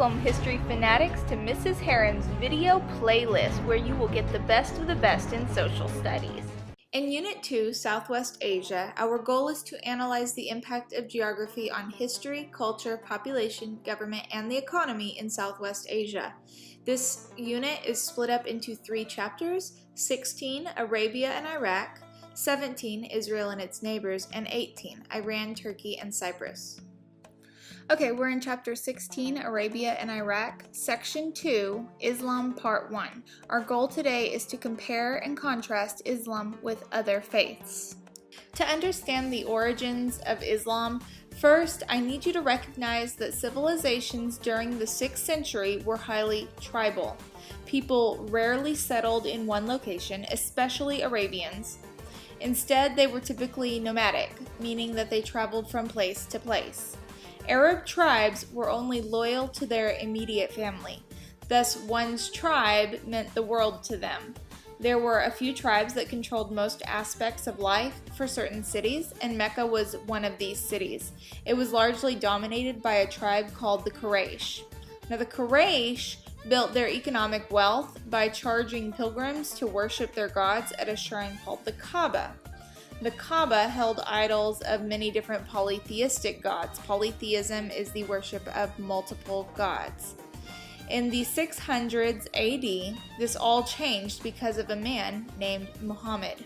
Welcome, history fanatics, to Mrs. Heron's video playlist, where you will get the best of the best in social studies. In Unit 2, Southwest Asia, our goal is to analyze the impact of geography on history, culture, population, government, and the economy in Southwest Asia. This unit is split up into 3 chapters: 16, Arabia and Iraq; 17, Israel and its neighbors; and 18, Iran, Turkey, and Cyprus. Okay, we're in Chapter 16, Arabia and Iraq, Section 2, Islam, Part 1. Our goal today is to compare and contrast Islam with other faiths. To understand the origins of Islam, first, I need you to recognize that civilizations during the 6th century were highly tribal. People rarely settled in one location, especially Arabians. Instead, they were typically nomadic, meaning that they traveled from place to place. Arab tribes were only loyal to their immediate family. Thus, one's tribe meant the world to them. There were a few tribes that controlled most aspects of life for certain cities, and Mecca was one of these cities. It was largely dominated by a tribe called the Quraysh. Now, the Quraysh built their economic wealth by charging pilgrims to worship their gods at a shrine called the Kaaba. The Kaaba held idols of many different polytheistic gods. Polytheism is the worship of multiple gods. In the 600s AD, this all changed because of a man named Muhammad.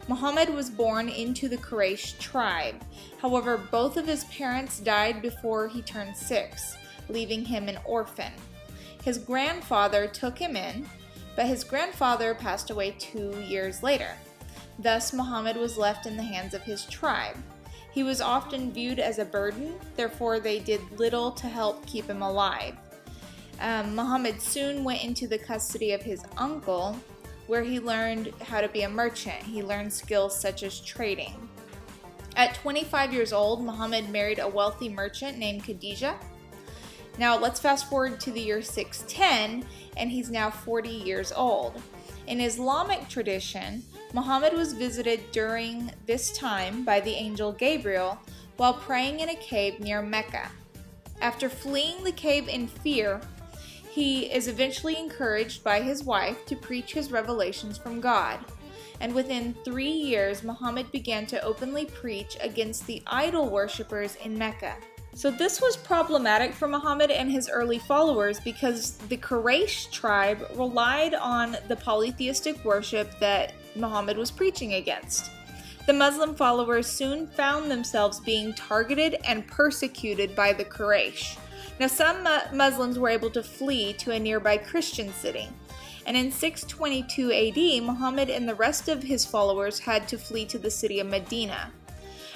Muhammad was born into the Quraysh tribe. However, both of his parents died before he turned 6, leaving him an orphan. His grandfather took him in, but his grandfather passed away 2 years later. Thus, Muhammad was left in the hands of his tribe. He was often viewed as a burden, therefore they did little to help keep him alive. Muhammad soon went into the custody of his uncle, where he learned how to be a merchant. He learned skills such as trading. At 25 years old, Muhammad married a wealthy merchant named Khadijah. Now let's fast forward to the year 610, and he's now 40 years old. In Islamic tradition, Muhammad was visited during this time by the angel Gabriel while praying in a cave near Mecca. After fleeing the cave in fear, he is eventually encouraged by his wife to preach his revelations from God. And within 3 years, Muhammad began to openly preach against the idol worshippers in Mecca. So this was problematic for Muhammad and his early followers because the Quraysh tribe relied on the polytheistic worship that Muhammad was preaching against. The Muslim followers soon found themselves being targeted and persecuted by the Quraysh. Now, some Muslims were able to flee to a nearby Christian city. And in 622 AD, Muhammad and the rest of his followers had to flee to the city of Medina.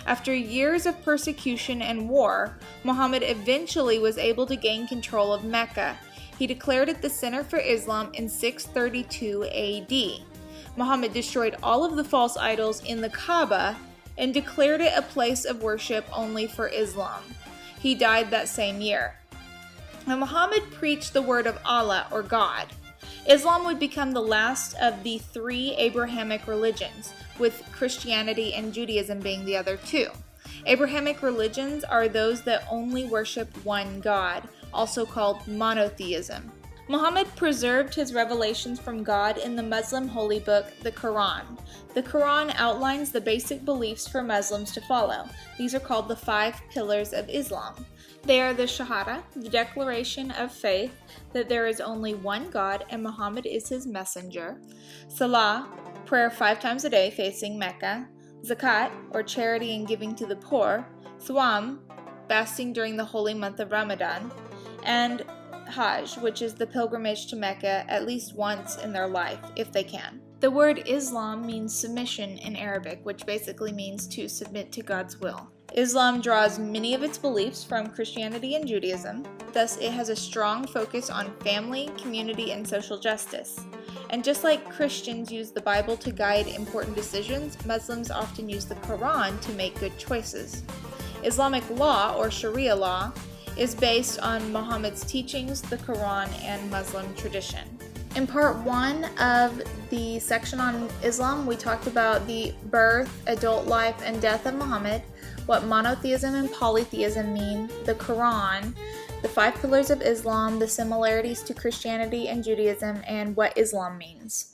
After years of persecution and war, Muhammad eventually was able to gain control of Mecca. He declared it the center for Islam in 632 AD. Muhammad destroyed all of the false idols in the Kaaba and declared it a place of worship only for Islam. He died that same year. Now, Muhammad preached the word of Allah, or God. Islam would become the last of the 3 Abrahamic religions, with Christianity and Judaism being the other 2. Abrahamic religions are those that only worship one God, also called monotheism. Muhammad preserved his revelations from God in the Muslim holy book, the Quran. The Quran outlines the basic beliefs for Muslims to follow. These are called the 5 pillars of Islam. They are the Shahada, the declaration of faith that there is only one God and Muhammad is his messenger; Salah, prayer 5 times a day facing Mecca; Zakat, or charity and giving to the poor; Sawm, fasting during the holy month of Ramadan; and Hajj, which is the pilgrimage to Mecca at least once in their life, if they can. The word Islam means submission in Arabic, which basically means to submit to God's will. Islam draws many of its beliefs from Christianity and Judaism, thus it has a strong focus on family, community, and social justice. And just like Christians use the Bible to guide important decisions, Muslims often use the Quran to make good choices. Islamic law, or Sharia law, is based on Muhammad's teachings, the Quran, and Muslim tradition. In part 1 of the section on Islam, we talked about the birth, adult life, and death of Muhammad, what monotheism and polytheism mean, the Quran, the 5 pillars of Islam, the similarities to Christianity and Judaism, and what Islam means.